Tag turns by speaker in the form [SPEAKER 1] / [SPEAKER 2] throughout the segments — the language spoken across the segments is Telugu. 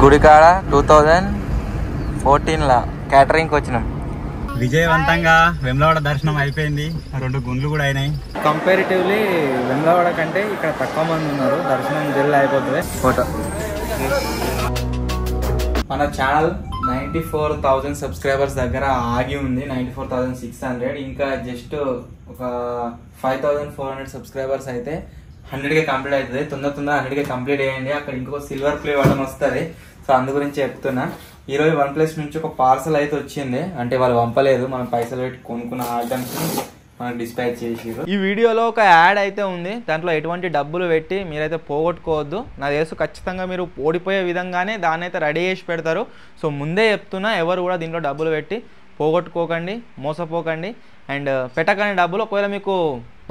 [SPEAKER 1] గుడికాడ 2014 క్యాటరింగ్కి వచ్చినాం.
[SPEAKER 2] విజయవంతంగా వేములవాడ దర్శనం అయిపోయింది. 2 గుండ్లు కూడా అయినాయి.
[SPEAKER 1] కంపారిటివ్లీ వేములవాడ కంటే ఇక్కడ తక్కువ మంది ఉన్నారు. దర్శనం జల్లి అయిపోతుంది. ఫోటో మన ఛానల్ 94,000 సబ్స్క్రైబర్స్ దగ్గర ఆగి ఉంది. 94,600. ఇంకా జస్ట్ ఒక 5,400 సబ్స్క్రైబర్స్ అయితే 100కే కంప్లీట్ అవుతుంది. తొందరగా 100కే కంప్లీట్ అయ్యండి. అక్కడ ఇంకొక సిల్వర్ ప్లే బటన్ వస్తుంది. సో అందు గురించి చెప్తున్నా. ఈరోజు OnePlus నుంచి ఒక పార్సల్ అయితే వచ్చింది. అంటే వాళ్ళు పంపలేదు, మనం పైసలు పెట్టి కొనుక్కున్న ఐటమ్స్ మనకు డిస్పాచ్ చేసిరు. ఈ వీడియోలో ఒక యాడ్ అయితే ఉంది. దాంట్లో ఎటువంటి డబ్బులు పెట్టి మీరైతే పోగొట్టుకోవద్దు. నాకు తెలుసు ఖచ్చితంగా మీరు ఓడిపోయే విధంగానే దాన్ని అయితే రెడీ చేసి పెడతారు. సో ముందే చెప్తున్నా, ఎవరు కూడా దీంట్లో డబ్బులు పెట్టి పోగొట్టుకోకండి, మోసపోకండి. అండ్ పెట్టకండి డబ్బులు. ఒకవేళ మీకు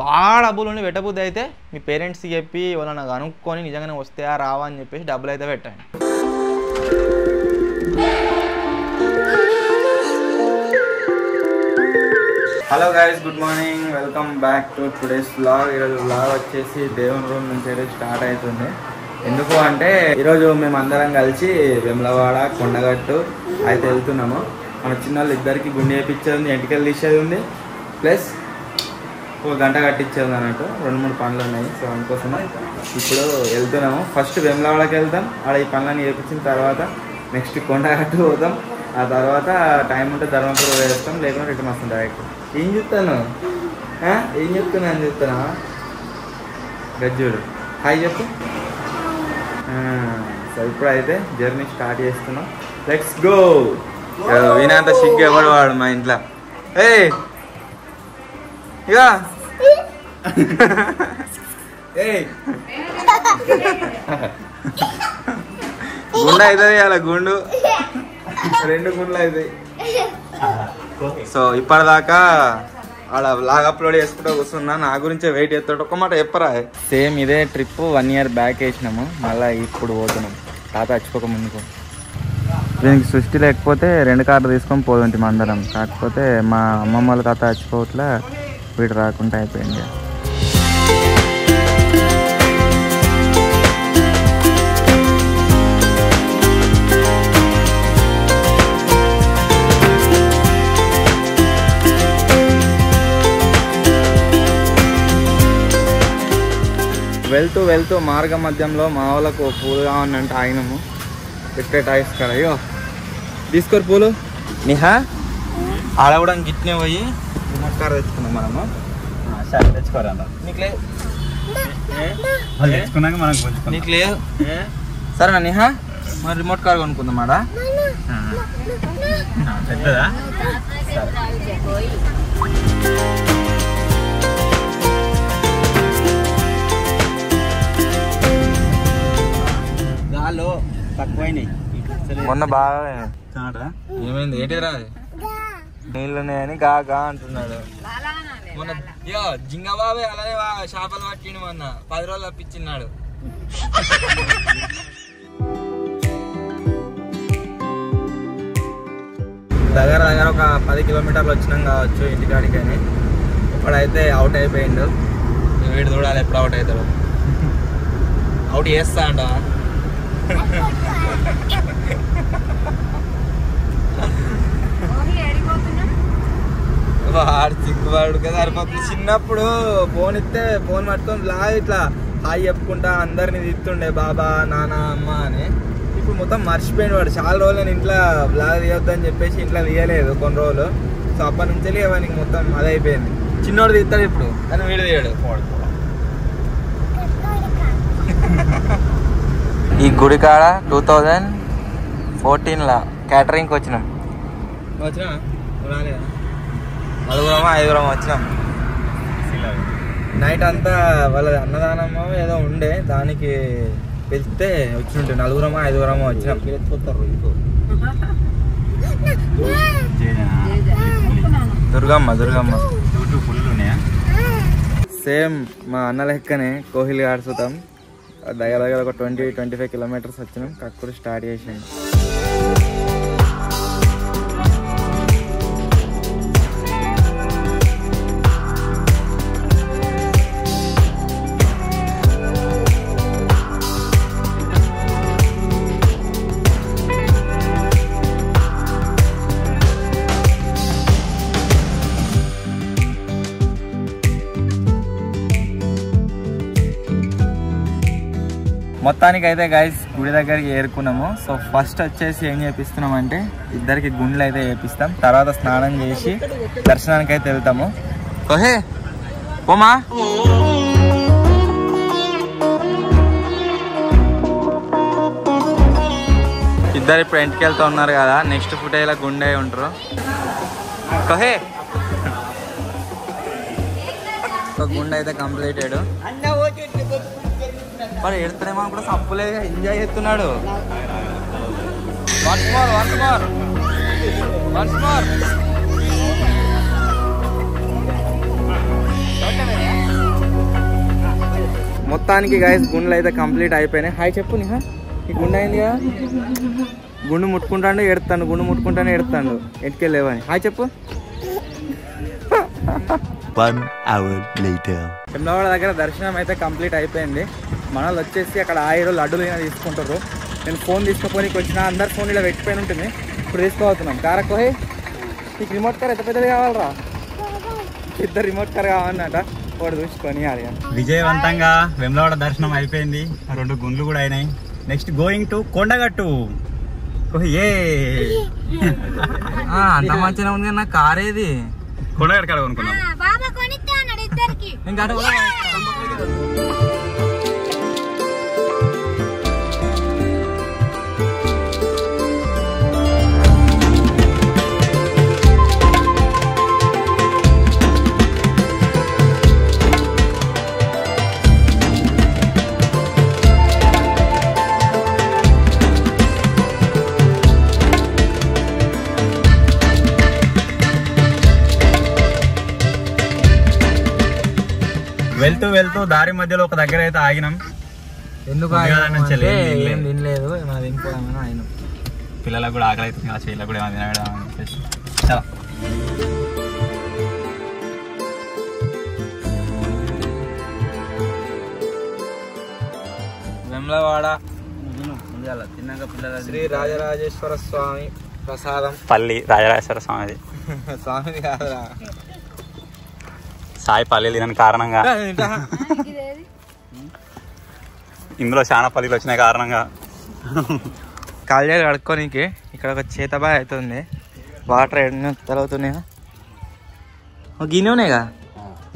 [SPEAKER 1] బాగా డబ్బులు ఉండి పెట్టబుద్ధి అయితే మీ పేరెంట్స్కి చెప్పి వాళ్ళని కనుక్కొని నిజంగానే వస్తాయా రావా అని చెప్పేసి డబ్బులు అయితే పెట్టండి. Hello guys, good morning. Welcome back to today's vlog. ఈరోజు వ్లాగ్ వచ్చేసి దేవుని రూమ్ నుంచి అయితే స్టార్ట్ అవుతుంది. ఎందుకు అంటే ఈరోజు మేము అందరం కలిసి వేములవాడ కొండగట్టు అయితే వెళ్తున్నాము. మన చిన్న వాళ్ళు ఇద్దరికి గుండె వేయించేది ఉంది, ఎంటికలు తీసేది ఉంది, ప్లస్ ఒక గంట కట్టించేది అన్నట్టు. 2-3 పనులు ఉన్నాయి. సో అందుకోసం ఇప్పుడు వెళ్తున్నాము. ఫస్ట్ వేములవాడకి వెళ్తాం. ఆడ ఈ పనులన్నీ చేయించిన తర్వాత నెక్స్ట్ కొండగట్టు పోతాం. ఆ తర్వాత టైం ఉంటే ధర్మపురం వేస్తాం, లేకుండా రిటర్న్ వస్తాం డైరెక్ట్. ఏం చెప్తాను అని చెప్తున్నా గజ్జుడు. హాయ్ చెప్పు. సో ఇప్పుడైతే జర్నీ స్టార్ట్ చేస్తున్నాం. Let's go. వినంత సిగ్గు ఎవడు వాడు మా ఇంట్లో. ఏ ఇక గుండు అవుతుంది అలా గుండు 2 గుండ్లు అవుతాయి. సో ఇప్పటిదాకా ఆడ వ్లాగ్ అప్లోడ్ చేసుకుంటూ కూర్చున్నా. నా గురించే వెయిట్ చేస్తాడు. ఒక్క మాట చెప్పరా. సేమ్ ఇదే ట్రిప్ 1 year బ్యాక్ వేసినాము. మళ్ళీ ఇప్పుడు పోతున్నాం. తాత చచ్చిపోక ముందుకు. దీనికి సృష్టి లేకపోతే 2 కార్లు తీసుకొని పోతుంటే అందరం. కాకపోతే మా అమ్మమ్మ వాళ్ళ తాత చచ్చిపోవట్లా వీడు రాకుండా అయిపోయింది. వెళ్తూ మార్గ మధ్యంలో మా వాళ్ళకు పూలు కావాలంటే ఆగినాము. పెట్టే టాయిస్ కదా. అయ్యో తీసుకోరు పూలు. నిహా ఆడ కూడా గిట్నే పోయి రిమోట్ కార్ తెచ్చుకున్నాం మనము.
[SPEAKER 2] తెచ్చుకోరా
[SPEAKER 1] నీకు లేదు,
[SPEAKER 2] తెచ్చుకున్నాక మనకు
[SPEAKER 1] నీకు లేదు. సరేనా నిహా, మరి రిమోట్ కార్ కొనుక్కుందాం ఆడ.
[SPEAKER 2] పెద్దదా? గాలో తక్కువైనాయి
[SPEAKER 1] మొన్న బాగా.
[SPEAKER 2] ఏమైంది? ఏంటి రా
[SPEAKER 1] నీళ్ళున్నాయని గా గా అంటున్నాడు. మొన్న జింగబాబే అలానే చేపలు పట్టిండు. మొన్న 10 రోజులు తప్పించిన్నాడు. దగ్గర ఒక 10 కిలోమీటర్లు వచ్చినాం కావచ్చు ఇంటికాడికని. ఇప్పుడైతే అవుట్ అయిపోయిండు. వీడు చూడాలి ఎప్పుడు అవుట్ అవుతాడు. అవుట్ చేస్తా అంట. వాడు చిక్కువాడు కదా సరిపోతుంది. చిన్నప్పుడు ఫోన్ ఇస్తే ఫోన్ పట్టుకొని లాగా ఇట్లా హాయ్ చెప్పుకుంటా అందరిని తిట్టుండే బాబా నాన్న అమ్మ అని. ఇప్పుడు మొత్తం మర్చిపోయింది వాడు. చాలా రోజులు నేను ఇంట్లో బ్లాగ్ తీయొద్దని చెప్పేసి ఇంట్లో తీయలేదు కొన్ని రోజులు. సో అప్పటి నుంచి వానికి మొత్తం అదే అయిపోయింది. చిన్నోడు తీస్తాడు ఇప్పుడు, కానీ వీడు తీయడు. ఈ గుడికాడ 2014 క్యాటరింగ్కి వచ్చినాం. వచ్చినా 4-5 వచ్చినాం. నైట్ అంతా వాళ్ళ అన్నదానమో ఏదో ఉండే, దానికి వెళ్తే వచ్చింటే 4-5 వచ్చినాం. దుర్గమ్మ సేమ్ మా అన్న లెక్కనే కోహిల్ ఆడుతాం. దగ్గర ఒక 20-25 కిలోమీటర్స్ వచ్చినాం. కక్కుడు స్టార్ట్ చేసాం. మొత్తానికి అయితే గైస్ గుడి దగ్గరికి ఏరుకున్నాము. సో ఫస్ట్ వచ్చేసి ఏం చేపిస్తున్నాం అంటే ఇద్దరికి గుండ్లు అయితే చేపిస్తాం, తర్వాత స్నానం చేసి దర్శనానికి అయితే వెళ్తాము. ఓహే పోమా. ఇద్దరు ఇప్పుడు ఇంటికి వెళ్తూ ఉన్నారు కదా, నెక్స్ట్ ఫుటేజ్లో గుండె ఉంటారు. కహే ఒక గుండె అయితే కంప్లీటెడ్. మరి ఎడుతాడేమో కూడా సప్పులే ఎంజాయ్ చేస్తున్నాడు. వన్స్ మోర్ మొత్తానికి గైస్ గుండెలు అయితే కంప్లీట్ అయిపోయినాయి. హాయ్ చెప్పు నిహా. ఈ గుండె అయింది కదా, గుండు ముట్టుకుంటాడు ఎడతాడు, గుండు ముట్టుకుంటానే ఎడతాడు, ఎట్టుకెళ్ళేవని. హాయ్ చెప్పు.
[SPEAKER 3] 1 hour later.
[SPEAKER 1] వెమ్లవాడ దగ్గర దర్శనం అయితే కంప్లీట్ అయిపోయింది. మనల్ని వచ్చేసి అక్కడ 1000 లడ్డూలు అయినా తీసుకుంటారు. నేను ఫోన్ తీసుకుపోనికి వచ్చిన, అందరు ఫోన్ ఇలా పెట్టిపోయి ఉంటుంది. ఇప్పుడు తీసుకోబోతున్నాం. కారకోహే నీకు రిమోట్ కార్ ఎంత పెద్దది కావాలరా? ఇద్దరు రిమోట్ కార్ కావాలన్నట, వాడు చూసుకొని అది.
[SPEAKER 2] విజయవంతంగా వెమ్లవాడ దర్శనం అయిపోయింది, 2 గుండ్లు కూడా అయినాయి. Next going to Kondagattu.
[SPEAKER 1] అంత మంచిగా ఉంది నా కార్ ఏది?
[SPEAKER 2] కొండగట్టు కాడ కొనుక్కున్నాం. వెళ్తూ దారి మధ్యలో ఒక దగ్గర అయితే ఆగినాం.
[SPEAKER 1] ఎందుకు ఏం తినలేదు, ఏమైనా తినుకోవడం ఆయన.
[SPEAKER 2] పిల్లలకు కూడా ఆకలి అవుతుంది కదా, చెయ్యిలకు కూడా ఏమైనా తినడం చెప్పేసి చాలా.
[SPEAKER 1] వెమ్లవాడ శ్రీ రాజరాజేశ్వర స్వామి ప్రసాదం.
[SPEAKER 2] పల్లి రాజరాజేశ్వర స్వామిది.
[SPEAKER 1] స్వామిది కాదురా,
[SPEAKER 2] సాయి పల్లీలు తినని కారణంగా, ఇందులో చాలా పల్లీలు వచ్చిన కారణంగా
[SPEAKER 1] కాళ్ళు కడుక్కోనికి ఇక్కడ ఒక చేతబా అవుతుంది. వాటర్ ఎన్ని తరుగుతున్నాయా? గిన్నె ఉన్నాయిగా,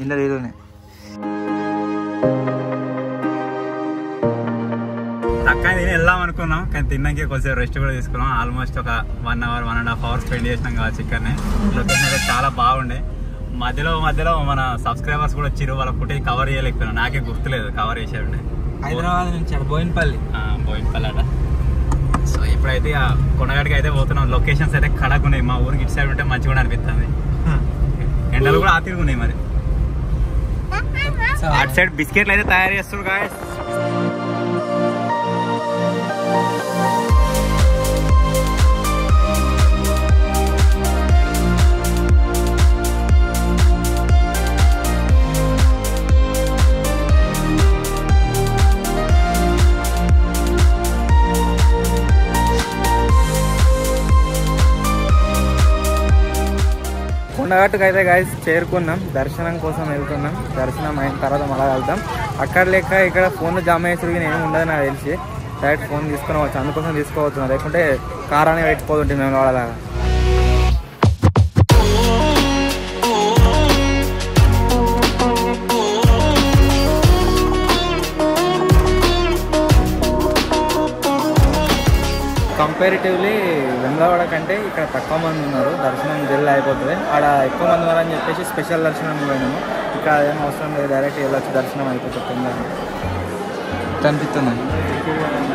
[SPEAKER 1] ఇంత తీరున్నాయి.
[SPEAKER 2] తక్కువ తిని వెళ్దాం అనుకున్నాం, కానీ తిన్నాక కొంచెం రెస్ట్ కూడా తీసుకున్నాం. ఆల్మోస్ట్ ఒక 1 hour 1.5 hours స్పెండ్ చేసినాం కదా చికెన్. లొకేషన్ అయితే చాలా బాగుండే. మధ్యలో మన సబ్స్క్రైబర్స్ కూడా వచ్చిరు, వాళ్ళ ఫుటేజ్ కవర్ చేయలేకపోయినా, నాకే గుర్తులేదు కవర్ చేసేయండి.
[SPEAKER 1] హైదరాబాద్ నుంచి బోయినపల్లి
[SPEAKER 2] అట. సో ఇప్పుడైతే కొండగట్టుకి అయితే పోతున్నాం. లొకేషన్స్ అయితే కడకు ఉన్నాయి. మా ఊరికి ఇటు సైడ్ ఉంటే మంచిగా కూడా అనిపిస్తుంది. ఎండలు కూడా ఆతిరుగున్నాయి. మరి అటు సైడ్ బిస్కెట్లు అయితే తయారు చేస్తారు గాయస్.
[SPEAKER 1] కొండగట్టుకు అయితే గాయస్ చేరుకున్నాం, దర్శనం కోసం వెళ్తున్నాం. దర్శనం అయిన తర్వాత మళ్ళీ వెళ్తాం. అక్కడ లెక్క ఇక్కడ ఫోన్లు జామ చేసి నేను ఉండదు నాకు తెలిసి, డైరెక్ట్ ఫోన్ తీసుకుని వచ్చు, అందుకోసం తీసుకోవచ్చున్నాం. లేకుంటే కార్ అనేది పెట్టిపోతుంటుంది మేము వాళ్ళలాగా. కంపారిటివ్లీ వెమ్లవాడ కంటే ఇక్కడ తక్కువ మంది ఉన్నారు, దర్శనం జల్లి అయిపోతుంది. ఆడ ఎక్కువ మంది ఉన్నారని చెప్పేసి స్పెషల్ దర్శనం పోయినాము. ఇక్కడ ఏం అవసరం లేదు, డైరెక్ట్ వెళ్ళొచ్చు, దర్శనం అయిపోతుంది. తొందరగా కనిపిస్తుంది,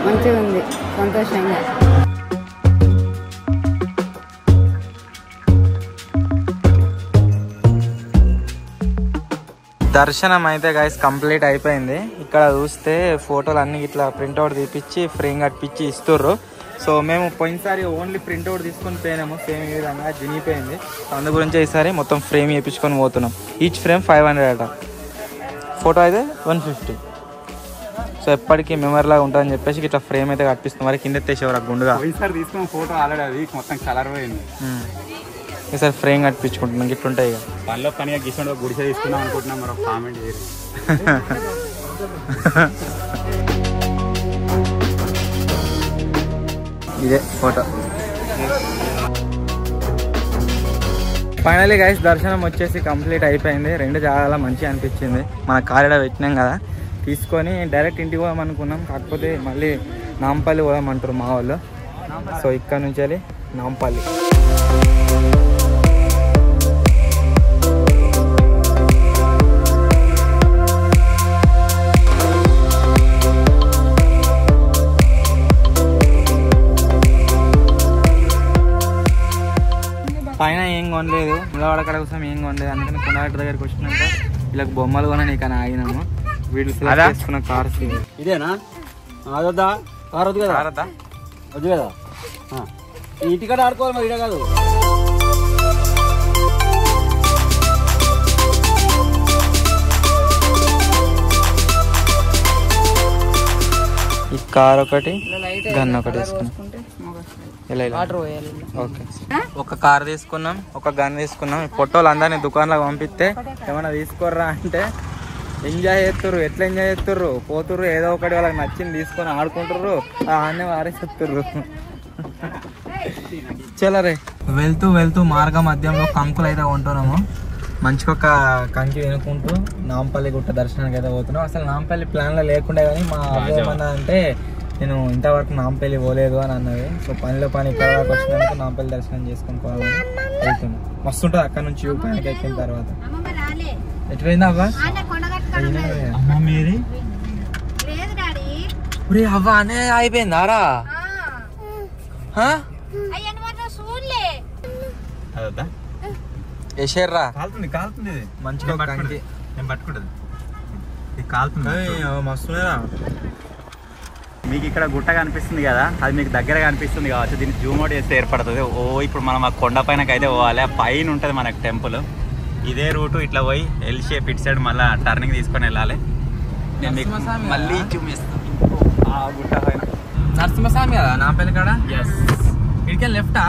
[SPEAKER 4] మంచిగా ఉంది, సంతోషంగా.
[SPEAKER 1] దర్శనం అయితే గైస్ కంప్లీట్ అయిపోయింది. ఇక్కడ చూస్తే ఫోటోలు అన్ని ఇట్లా ప్రింట్అవుట్ తీపిచ్చి ఫ్రేమ్ కట్టించి ఇస్తుర్రు. సో మేము పోయినసారి ఓన్లీ ప్రింట్అవుట్ తీసుకొని పోయినాము, సేమ్ ఈ విధంగా జినిపోయింది. అందు గురించి ఈసారి మొత్తం ఫ్రేమ్ చేయించుకొని పోతున్నాం. ఈచ్ ఫ్రేమ్ 500 అట, ఫోటో అయితే 150. సో ఎప్పటికీ మెమరీ లాగా ఉంటుందని చెప్పేసి ఇట్లా ఫ్రేమ్ అయితే కట్టిస్తున్నాం. మరి కింద ఎత్తేసేవారు గుండుగా.
[SPEAKER 2] ఈసారి తీసుకున్న ఫోటో ఆల్రెడీ అది మొత్తం కలర్ పోయింది.
[SPEAKER 1] ఈసారి ఫ్రేమ్ కట్టించుకుంటున్నాం. ఇట్లుంటాయి ఇక
[SPEAKER 2] పనిలో పనిగా గిసండి గుడిసె తీసుకున్నాం అనుకుంటున్నాం. మరో కామెంట్ చేయరు.
[SPEAKER 1] ఇదే ఫోటో. ఫైనలీ గైస్ దర్శనం వచ్చేసి కంప్లీట్ అయిపోయింది. రెండు చాలా మంచిగా అనిపించింది. మన కారిడా పెట్టినాం కదా, తీసుకొని డైరెక్ట్ ఇంటికి పోదాం అనుకున్నాం. కాకపోతే మళ్ళీ నాంపల్లి పోదామంటారు మా వాళ్ళు. సో ఇక్కడ నుంచి వెళ్ళి నాంపల్లి. పైన ఏం కొనలేదు, ములవాడ కడ కోసం ఏం కొనలేదు. అందుకని కొనాటి దగ్గరికి వచ్చినాక వీళ్ళకి బొమ్మలు కొన నీకు అని ఆగినాము. వీళ్ళు చేసుకున్న కార్స్
[SPEAKER 5] ఇదేనా? అదొద్దా? కార్ వద్దు కదా? వద్దు కదా? ఇంటికాడ ఆడుకోవాలి మరి, ఇదే కాదు.
[SPEAKER 1] ఈ కార్ ఒకటి, గన్ ఒకటి వేసుకున్నాం. ఓకే, ఒక కార్ తీసుకున్నాం, ఒక గన్ తీసుకున్నాం. ఫోటోలు అందరినీ దుకాణంలో పంపిస్తే ఏమన్నా తీసుకోర్రా అంటే ఎంజాయ్ చేస్తుర్రు. ఎట్లా ఎంజాయ్ చేస్తుర్రు? పోతుర్రు, ఏదో ఒకటి వాళ్ళకి నచ్చింది తీసుకొని ఆడుకుంటుర్రు, ఆడనే వారేసేస్తుర్రు. చలరే వెళ్తూ వెళ్తూ మార్గ మధ్యంలో కంకులు అయితే కొంటున్నాము. మంచిగా ఒక కంకి తినుకుంటూ నాంపల్లి గుట్ట దర్శనానికి అయితే పోతున్నాం. అసలు నాంపల్లి ప్లాన్లో లేకుండా కానీ మా అబ్బాయి ఏమన్నా అంటే నేను ఇంతవరకు నాంపల్లి పోలేదు అని అన్నది. సో పనిలో పని ఇక్కడ వరకు వచ్చినందుకు నాంపల్లి దర్శనం చేసుకొని పోవాలని వెళ్తున్నాం. మస్తు ఉంటుంది అక్కడ నుంచి వ్యూ పైనకి ఎక్కిన తర్వాత. ఎటుపోయిందా అవ్వ? అమ్మ మీది అవ్వ అనే అయిపోయిందారా? వేసేర్రా,
[SPEAKER 2] కాలుతుంది కాలుతుంది.
[SPEAKER 1] మంచిగా
[SPEAKER 2] నేను పట్టుకుంటుంది, కాలుతుంది
[SPEAKER 1] మస్తురా.
[SPEAKER 2] మీకు ఇక్కడ గుట్ట కనిపిస్తుంది కదా, అది మీకు దగ్గర కనిపిస్తుంది కావచ్చు. దీన్ని జూమ్ అవుట్ చేస్తే ఏర్పడుతుంది. ఇప్పుడు మనం ఆ కొండ పైనకి అయితే పోవాలి. ఆ పైన ఉంటుంది మనకు టెంపుల్. ఇదే రూటు ఇట్లా పోయి ఎల్ షేప్ ఇటు సైడ్ మళ్ళీ టర్నింగ్ తీసుకొని వెళ్ళాలి. నేను మీకు మళ్ళీ చూపిస్తాను ఆ గుట్ట పైన.
[SPEAKER 1] నరసింహస్వామి కదా నాంపల్లి కాడ? ఇడికే లెఫ్టా?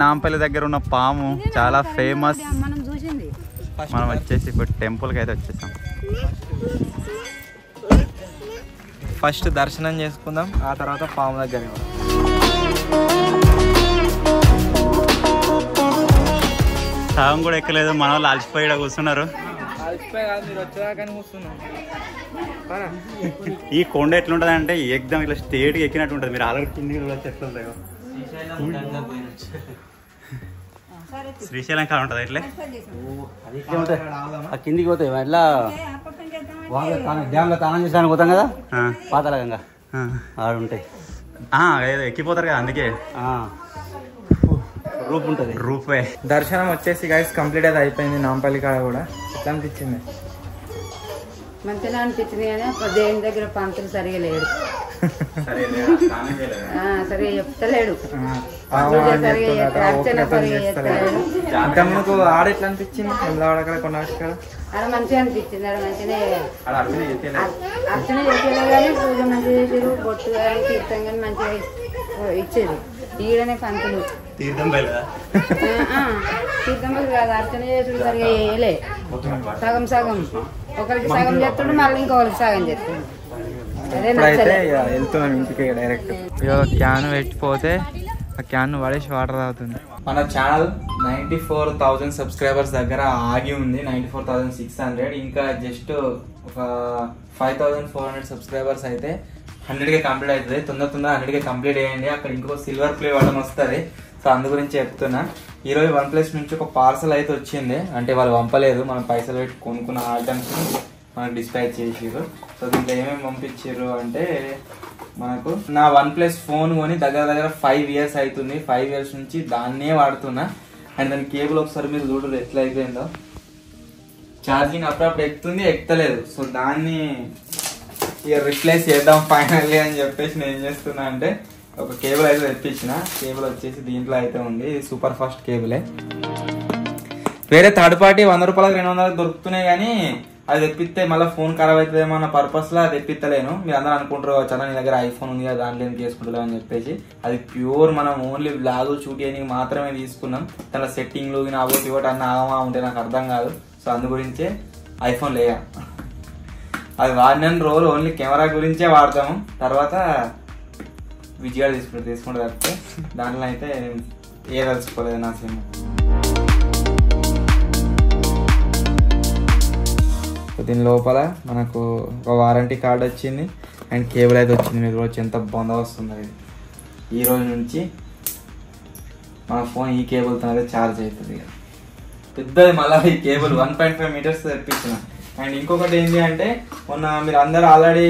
[SPEAKER 2] నాంపల్లి దగ్గర ఉన్న పాము చాలా ఫేమస్. మనం వచ్చేసి ఇప్పుడు టెంపుల్కి అయితే వచ్చేసాం.
[SPEAKER 1] ఫస్ట్ దర్శనం చేసుకుందాం, ఆ తర్వాత పాము దగ్గర.
[SPEAKER 2] సగం కూడా ఎక్కలేదు, మన వాళ్ళు అలసిపోయి కూర్చున్నారు. ఈ కొండ ఎట్లుంటది అంటే ఎగ్దమ్ ఇట్లా స్టేట్కి ఎక్కినట్టు ఉంటుంది. మీరు ఆల్రెడీ కిందికి చూడొచ్చు ఎట్లా ఉంటాయో. శ్రీశైలం కాడ ఉంటుంది ఇట్లే
[SPEAKER 5] కిందికి పోతాయి. ఎట్లా డ్యామ్ లో తానం చేసానికి పోతాం కదా, పాతాళగంగా ఆడ ఉంటాయి.
[SPEAKER 2] ఎక్కిపోతారు కదా, అందుకే
[SPEAKER 5] రూప్ ఉంటుంది.
[SPEAKER 2] రూపే.
[SPEAKER 1] దర్శనం వచ్చేసి గైస్ కంప్లీట్ అయితే అయిపోయింది. నాంపల్లి కాడ కూడా ఎట్లా అనిపించింది?
[SPEAKER 4] మంచిగా అనిపించింది కానీ దేవుని దగ్గర పంతులు సరిగా లేడు, సరిగా చెప్తలేడు, అర్చన సరిగా చేస్తలేడు.
[SPEAKER 1] మీకు ఆడ ఎట్లా అనిపించింది? అక్కడ కొన్నాడు
[SPEAKER 4] ఆడ మంచిగా అనిపించింది. ఆడ మంచిగా అర్చన చేసేది కానీ పూజ మంచిగా చేసేది, బొట్టు కానీ తీర్థం కానీ మంచిగా ఇచ్చేది. ఈడనే పంతులు
[SPEAKER 2] తీర్థం
[SPEAKER 4] తీర్థం కాదు, అర్చన చేసుడు సరిగా చేయలే. సగం సగం, ఒకరికి సగం చేస్తాడు, మళ్ళీ ఇంకొకరికి సగం చేస్తాడు.
[SPEAKER 1] ఇప్పుడైతే వెళ్తున్నాం ఇంటికి డైరెక్ట్. క్యాన్ పెట్టిపోతే ఆ క్యాన్ పడేసి వాటర్ తాగుతుంది. మన ఛానల్ 94,000 సబ్స్క్రైబర్స్ దగ్గర ఆగి ఉంది. 94,600. ఇంకా జస్ట్ ఒక 5,400 సబ్స్క్రైబర్స్ అయితే 100కే కంప్లీట్ అవుతుంది. తొందరగా 100కే కంప్లీట్ చేయండి. అక్కడ ఇంకో సిల్వర్ ప్లే బటన్ వస్తుంది. సో అందు గురించి చెప్తున్నా. ఈరోజు OnePlus నుంచి ఒక పార్సల్ అయితే వచ్చింది. అంటే వాళ్ళు పంపలేదు, మనం పైసలు పెట్టి కొనుక్కున్న ఐటమ్స్ మనకు డిస్పాచ్ చేసిర్రు. సో దీంట్లో ఏమేమి పంపించారు అంటే మనకు నా OnePlus ఫోన్ కొని దగ్గర 5 years అవుతుంది. 5 years నుంచి దాన్నే వాడుతున్నా. అండ్ దాని కేబుల్ ఒకసారి మీరు చూడరు ఎట్లా అయిపోయిందో. ఛార్జింగ్ అప్పుడప్పుడు ఎక్కుతుంది ఎక్కుతలేదు. సో దాన్ని ఇక రిప్లేస్ చేద్దాం ఫైనల్లీ అని చెప్పేసి నేను ఏం చేస్తున్నా అంటే ఒక కేబుల్ అయితే తెప్పించిన. కేబుల్ వచ్చేసి దీంట్లో అయితే ఉంది, ఇది సూపర్ ఫాస్ట్ కేబులే. వేరే థర్డ్ పార్టీ 100 రూపాయలకు 200 దొరుకుతున్నాయి కానీ అది తెప్పిస్తే మళ్ళీ ఫోన్ ఖరాబ్ అవుతుందేమో అన్న పర్పస్ లా తెప్పిస్తలేను. మీరు అందరూ అనుకుంటారు చాలా నీ దగ్గర ఐఫోన్ ఉంది కదా దాంట్లో ఏం చేసుకుంటాం అని చెప్పేసి. అది ప్యూర్ మనం ఓన్లీ బ్లాగ్ షూట్ చేయడానికి మాత్రమే తీసుకున్నాం. దాంట్లో సెట్టింగ్లు అవోటి ఇవ్వటి అన్న ఆగమా ఉంటే నాకు అర్థం కాదు. సో అందు గురించే ఐఫోన్ లేయా, అది వాడిన రోజు ఓన్లీ కెమెరా గురించే వాడతాము. తర్వాత విజయాలు తీసుకుంటే తప్పితే దాంట్లో అయితే ఏ తలుచుకోలేదు నా సినిమా. దీని లోపల మనకు ఒక వారంటీ కార్డ్ వచ్చింది అండ్ కేబుల్ అయితే వచ్చింది. మీరు వచ్చి ఎంత బందోబస్తు ఉంది. ఈ రోజు నుంచి మన ఫోన్ ఈ కేబుల్తో అయితే ఛార్జ్ అవుతుంది. పెద్దది మళ్ళీ ఈ కేబుల్ 1.5 మీటర్స్ తెప్పించిన. అండ్ ఇంకొకటి ఏంటి అంటే మొన్న మీరు అందరు ఆల్రెడీ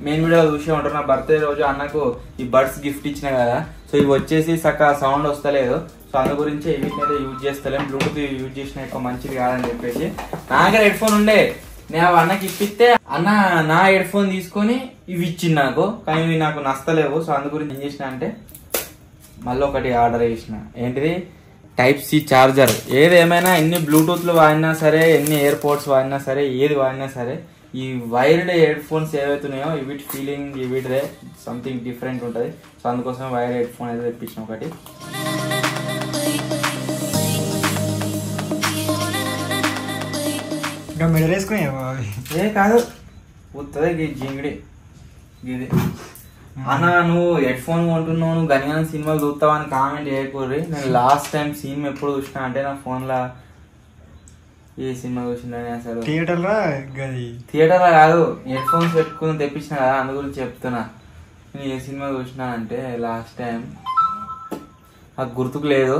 [SPEAKER 1] మెయిన్ వీడియో చూసే ఉంటారు. నా బర్త్డే రోజు అన్నకు ఈ బడ్స్ గిఫ్ట్ ఇచ్చిన కదా. సో ఇవి వచ్చేసి చక్కగా సౌండ్ వస్తలేదు. సో అందు గురించి వీటినైతే యూజ్ చేస్తలేము. బ్లూటూత్ యూజ్ చేసిన ఎక్కువ మంచిది కాదని చెప్పేసి నా దగ్గర హెడ్ ఫోన్ ఉండే, నేను అన్నకి ఇప్పిస్తే అన్న నా హెడ్ ఫోన్ తీసుకొని ఇవి ఇచ్చింది నాకు, కానీ ఇవి నాకు నచ్చలేవు. సో అందు గురించి ఏం చేసిన అంటే మళ్ళీ ఒకటి ఆర్డర్ చేసిన. ఏంటిది టైప్ సి చార్జర్. ఏదేమైనా ఎన్ని బ్లూటూత్లు వాడినా సరే, ఎన్ని ఎయిర్ పోడ్స్ వాడినా సరే, ఏది వాడినా సరే ఈ వైర్డ్ హెడ్ ఫోన్స్ ఏవైతున్నాయో వీటి ఫీలింగ్ వీటిదే సంథింగ్ డిఫరెంట్ ఉంటుంది. సో అందుకోసం వైర్డ్ హెడ్ ఫోన్ అయితే తెప్పించిన ఒకటి.
[SPEAKER 6] ఇంకా మెడల్ వేసుకునే
[SPEAKER 1] ఏ కాదు పోతుంది జింగిడి ఇది. అన్న నువ్వు హెడ్ ఫోన్ కొంటున్నావు, నువ్వు గనిగానే సినిమాలు చూస్తావు అని కామెంట్ చేయకూడదు. నేను లాస్ట్ టైం సినిమా ఎప్పుడు చూసినా అంటే నా ఫోన్లో ఏ సినిమా చూసిందని అసలు
[SPEAKER 6] థియేటర్లో
[SPEAKER 1] కాదు, హెడ్ ఫోన్స్ పెట్టుకుని తెప్పించిన కదా అందు గురించి చెప్తున్నా. నేను ఏ సినిమా చూసినా అంటే లాస్ట్ టైం నాకు గుర్తుకు లేదు,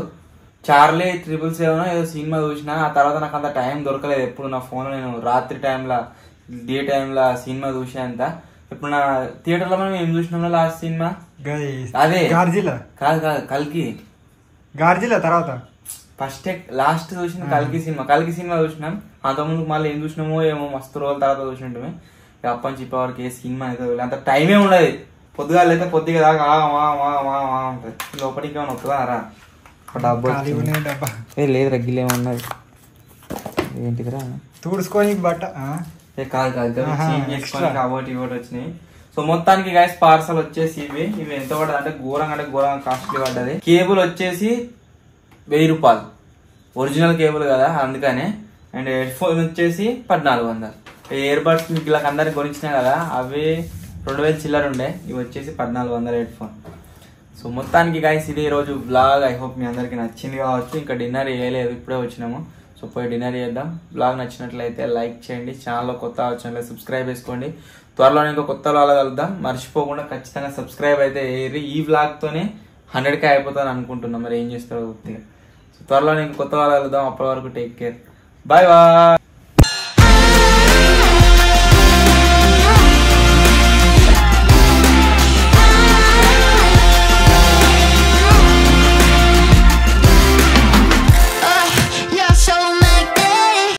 [SPEAKER 1] చార్లీ 777 ఏదో సినిమా చూసినా. ఆ తర్వాత నాకు అంత టైం దొరకలేదు. ఎప్పుడు నా ఫోన్ నేను రాత్రి టైంలో డే టైంలో సినిమా చూసేంత. ఇప్పుడు నా థియేటర్లో మనం ఏం చూసినాం లాస్ట్ సినిమా అదే కాదు కల్కి
[SPEAKER 6] గార్జిలా. తర్వాత
[SPEAKER 1] ఫస్ట్ లాస్ట్ చూసిన కల్కి సినిమా చూసినాం. అంతకుముందు మళ్ళీ ఏం చూసినామో ఏమో మస్తు రోజుల తర్వాత చూసినట్టు. అప్పటి నుంచి ఇప్పటి వరకు ఏ సినిమా అయితే అంత టైమే ఉండదు. పొద్దుగా అయితే పొద్దుగా దాకా ఉంటుంది. లోపలికి ఏమైనా వస్తుందా రా డబ్బా లేదు రగ్గిలేమన్నది ఏంటిదిరా
[SPEAKER 6] తుడుచుకొని బట్ట
[SPEAKER 1] కాదు కాబట్టి ఇవ్వటి వచ్చినాయి. సో మొత్తానికి గైస్ పార్సల్ వచ్చేసి ఇవి ఎంత పడ్డది అంటే ఘోరంగా కాస్ట్లీ పడ్డది. కేబుల్ వచ్చేసి 1000 రూపాయలు ఒరిజినల్ కేబుల్ కదా అందుకనే. అండ్ హెడ్ ఫోన్ వచ్చేసి 1400. ఇయర్ బడ్స్ మీకు ఇలా అందరికి కొనిచ్చినాయి కదా అవి 2000 చిల్లర ఉండే, ఇవి వచ్చేసి 1400 హెడ్ ఫోన్. సో మొత్తానికి గైస్ ఇది ఈరోజు బ్లాగ్. ఐ హోప్ మీ అందరికి నచ్చింది కావచ్చు. ఇంకా డిన్నర్ చేయలేదు, ఇప్పుడే వచ్చినాము. సో పోయి డిన్నర్ చేద్దాం. బ్లాగ్ నచ్చినట్లయితే లైక్ చేయండి, ఛానల్లో కొత్త వచ్చినట్లయితే సబ్స్క్రైబ్ చేసుకోండి. త్వరలో ఇంకో కొత్త బ్లాగ్ కలుద్దాం. మర్చిపోకుండా ఖచ్చితంగా సబ్స్క్రైబ్ అయితే ఈ బ్లాగ్తోనే 100K అయిపోతాను అనుకుంటున్నాం. మరి ఏం చేస్తారో గుర్తుగా. సో త్వరలో ఇంకో కొత్త బ్లాగ్ కలుద్దాం. అప్పటి వరకు టేక్ కేర్, బాయ్ బాయ్.